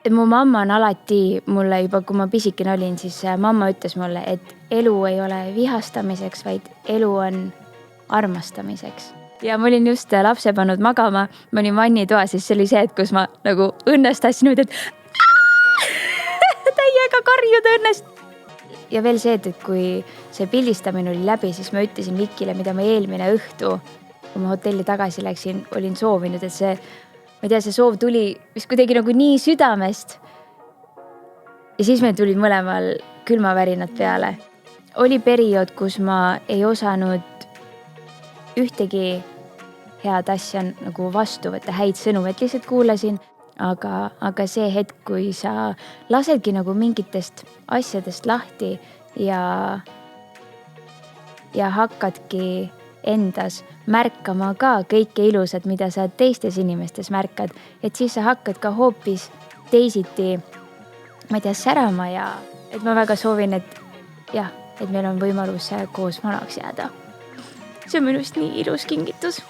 Mu mamma on alati mulle juba, kui ma pisikene olin, siis mamma ütles mulle, et elu ei ole vihastamiseks, vaid elu on armastamiseks. Ja ma olin just lapse pannud magama, ma olin vannitoas, siis see oli see, et kus ma nagu õnnestassin, et täiega karjuda õnnest. Ja veel see, et kui see pildistamine oli läbi, siis ma ütlesin Vikile, mida ma eelmine õhtu, kui ma hotelli tagasi läksin, olin soovinud, et see, ma ei tea, see soov tuli vist kuidagi nagu nii südamest. Ja siis meil tuli mõlemal külmavärinad peale. Oli periood, kus ma ei osanud ühtegi head asja nagu vastu võtta, häid sõnu, et lihtsalt kuulasin. Aga see hetk, kui sa lasedki nagu mingitest asjadest lahti ja hakkadki endas märkama ka kõike ilusat, mida sa teistes inimestes märkad, et siis sa hakkad ka hoopis teisiti, ma ei tea, särama ja et ma väga soovin, et meil on võimalus koos vanaks jääda. See on minust nii ilus kingitus.